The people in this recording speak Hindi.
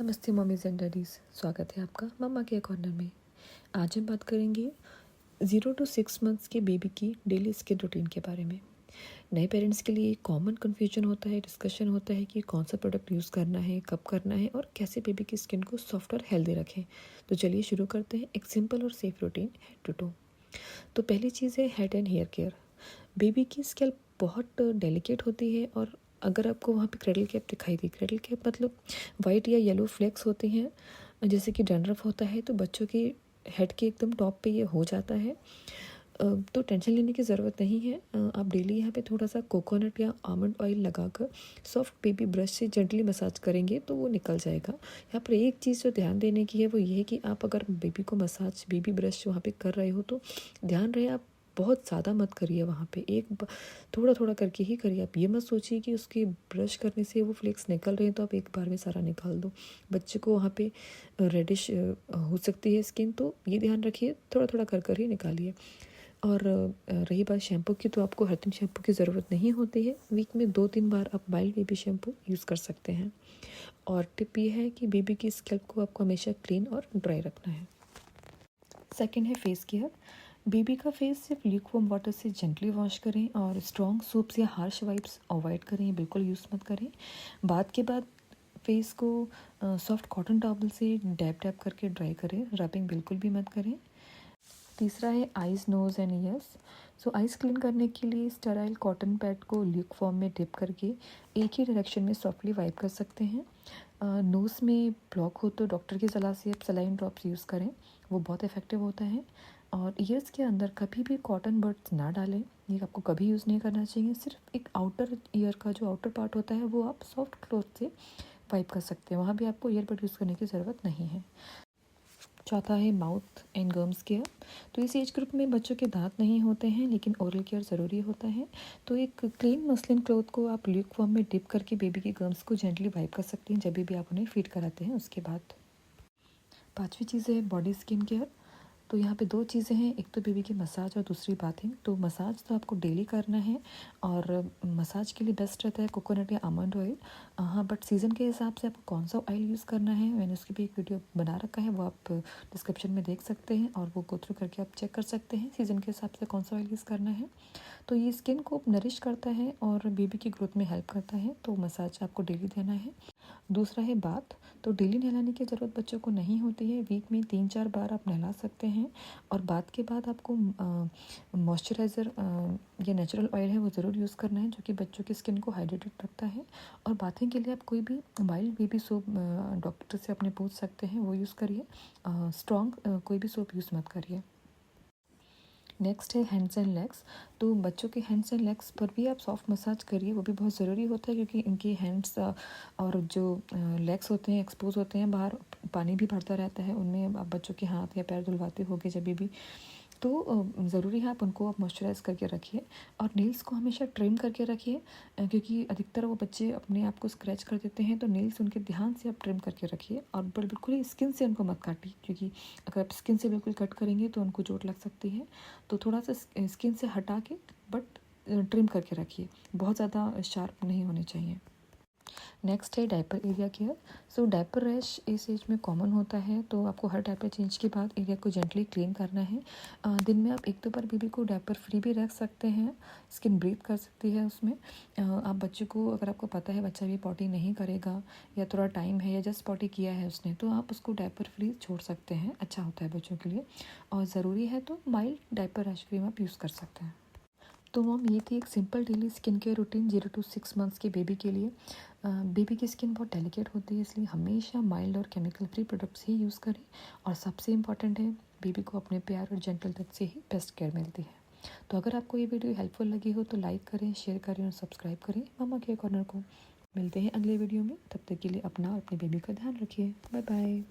नमस्ते मम्मीज़ एंड डैडीज़, स्वागत है आपका मम्मा के कॉर्नर में। आज हम बात करेंगे 0 to 6 मंथ्स के बेबी की डेली स्किन रूटीन के बारे में। नए पेरेंट्स के लिए कॉमन कन्फ्यूजन होता है, डिस्कशन होता है कि कौन सा प्रोडक्ट यूज़ करना है, कब करना है और कैसे बेबी की स्किन को सॉफ्ट और हेल्दी रखें। तो चलिए शुरू करते हैं एक सिंपल और safe routine head to toe. तो पहली चीज़ है head and hair care. Baby की स्कैल्प बहुत डेलिकेट होती है और अगर आपको वहाँ पे क्रेडल कैप दिखाई दी, क्रेडल कैप मतलब वाइट या येलो फ्लेक्स होते हैं जैसे कि डैंड्रफ होता है, तो बच्चों के हेड के एकदम टॉप पे ये हो जाता है। तो टेंशन लेने की ज़रूरत नहीं है। आप डेली यहाँ पे थोड़ा सा कोकोनट या आमंड ऑयल लगाकर सॉफ्ट बेबी ब्रश से जेंटली मसाज करेंगे तो वो निकल जाएगा। यहाँ पर एक चीज़ जो ध्यान देने की है वो ये है कि आप अगर बेबी को मसाज बेबी ब्रश वहाँ पे कर रहे हो तो ध्यान रहे आप बहुत ज़्यादा मत करिए। वहाँ पे थोड़ा थोड़ा करके ही करिए। आप ये मत सोचिए कि उसकी ब्रश करने से वो फ्लेक्स निकल रहे हैं तो आप एक बार में सारा निकाल दो। बच्चे को वहाँ पे रेडिश हो सकती है स्किन, तो ये ध्यान रखिए, थोड़ा थोड़ा कर ही निकालिए। और रही बात शैम्पू की, तो आपको हर दिन शैम्पू की ज़रूरत नहीं होती है। वीक में 2-3 बार आप माइल्ड बेबी शैम्पू यूज़ कर सकते हैं। और टिप ये है कि बेबी की स्कैल्प को आपको हमेशा क्लीन और ड्राई रखना है। सेकेंड है फेस केयर। बेबी का फेस सिर्फ ल्यूकवार्म वाटर से जेंटली वॉश करें और स्ट्रॉन्ग सूप्स या हार्श वाइप्स अवॉइड करें, बिल्कुल यूज़ मत करें। बात के बाद फेस को सॉफ्ट कॉटन टॉवल से डैप डैप करके ड्राई करें, रबिंग बिल्कुल भी मत करें। तीसरा है eyes, nose and ears. So eyes clean करने के लिए स्टेराइल कॉटन पैड को ल्यूकवार्म में डिप करके एक ही डायरेक्शन में सॉफ्टली वाइप कर सकते हैं। नोज़ में ब्लॉक हो तो डॉक्टर की सलाह से आप सलाइन ड्रॉप्स यूज़ करें, वो बहुत इफेक्टिव होता है। और ईयर्स के अंदर कभी भी कॉटन बड्स ना डालें, ये आपको कभी यूज़ नहीं करना चाहिए। सिर्फ एक आउटर ईयर का जो आउटर पार्ट होता है वो आप सॉफ्ट क्लॉथ से वाइप कर सकते हैं, वहाँ भी आपको ईयरबड यूज़ करने की ज़रूरत नहीं है। चौथा है माउथ एंड गम्स केयर। तो इस एज ग्रुप में बच्चों के दांत नहीं होते हैं लेकिन ओरल केयर ज़रूरी होता है। तो एक क्लीन मसलिन क्लॉथ को आप ल्यूकवार्म में डिप करके बेबी के गम्स को जेंटली वाइप कर सकते हैं जब भी आप उन्हें फीड कराते हैं उसके बाद। पांचवी चीज़ है बॉडी स्किन केयर। तो यहाँ पे 2 चीज़ें हैं, एक तो बेबी की मसाज और दूसरी बाथिंग। तो मसाज तो आपको डेली करना है और मसाज के लिए बेस्ट रहता है कोकोनट या आमंड ऑयल। हाँ, बट सीज़न के हिसाब से आपको कौन सा ऑयल यूज़ करना है मैंने उसकी भी एक वीडियो बना रखा है, वो आप डिस्क्रिप्शन में देख सकते हैं और वो गो थ्रू करके आप चेक कर सकते हैं सीज़न के हिसाब से कौन सा ऑयल यूज़ करना है। तो ये स्किन को नरिश करता है और बेबी की ग्रोथ में हेल्प करता है, तो मसाज आपको डेली देना है। दूसरा है बाथ। तो डेली नहलाने की ज़रूरत बच्चों को नहीं होती है, वीक में 3-4 बार आप नहला सकते हैं। और बाथ के बाद आपको मॉइस्चराइज़र या नेचुरल ऑयल है वो ज़रूर यूज़ करना है जो कि बच्चों की स्किन को हाइड्रेटेड रखता है। और बाथिंग के लिए आप कोई भी माइल्ड बेबी सोप डॉक्टर से अपने पूछ सकते हैं, वो यूज़ करिए। स्ट्रॉन्ग कोई भी सोप यूज़ मत करिए। नेक्स्ट है हैंड्स एंड लेग्स। तो बच्चों के हैंड्स एंड लेग्स पर भी आप सॉफ्ट मसाज करिए, वो भी बहुत ज़रूरी होता है क्योंकि इनके हैंड्स और जो लेग्स होते हैं एक्सपोज होते हैं, बाहर पानी भी भरता रहता है उनमें। आप बच्चों के हाथ या पैर धुलवाते होगे जब भी, तो ज़रूरी है आप उनको आप मॉइस्चराइज़ करके रखिए। और नेल्स को हमेशा ट्रिम करके रखिए क्योंकि अधिकतर वो बच्चे अपने आप को स्क्रैच कर देते हैं, तो नेल्स उनके ध्यान से आप ट्रिम करके रखिए। और बिल्कुल ही स्किन से उनको मत काटिए क्योंकि अगर आप स्किन से बिल्कुल कट करेंगे तो उनको चोट लग सकती है। तो थोड़ा सा स्किन से हटा के बट ट्रिम करके रखिए, बहुत ज़्यादा शार्प नहीं होने चाहिए। नेक्स्ट है डायपर एरिया केयर। सो डायपर रैश इस एज में कॉमन होता है, तो आपको हर डायपर चेंज के बाद एरिया को जेंटली क्लीन करना है। दिन में आप 1-2 बार बेबी को डायपर फ्री भी रख सकते हैं, स्किन ब्रीथ कर सकती है उसमें। आप बच्चे को, अगर आपको पता है बच्चा भी पॉटी नहीं करेगा या थोड़ा टाइम है या जस्ट पॉटी किया है उसने, तो आप उसको डायपर फ्री छोड़ सकते हैं, अच्छा होता है बच्चों के लिए। और ज़रूरी है तो माइल्ड डायपर रैश क्रीम आप यूज़ कर सकते हैं। तो मॉम, ये थी एक simple daily skin care routine 0 to 6 months के बेबी के लिए। बेबी की स्किन बहुत डेलिकेट होती है, इसलिए हमेशा माइल्ड और केमिकल फ्री प्रोडक्ट्स ही यूज़ करें। और सबसे इम्पॉर्टेंट है, बेबी को अपने प्यार और जेंटल टच से ही बेस्ट केयर मिलती है। तो अगर आपको ये वीडियो हेल्पफुल लगी हो तो लाइक करें, शेयर करें और सब्सक्राइब करें मम्मा केयर कॉर्नर को। मिलते हैं अगले वीडियो में, तब तक के लिए अपना और अपने बेबी का ध्यान रखिए। Bye bye.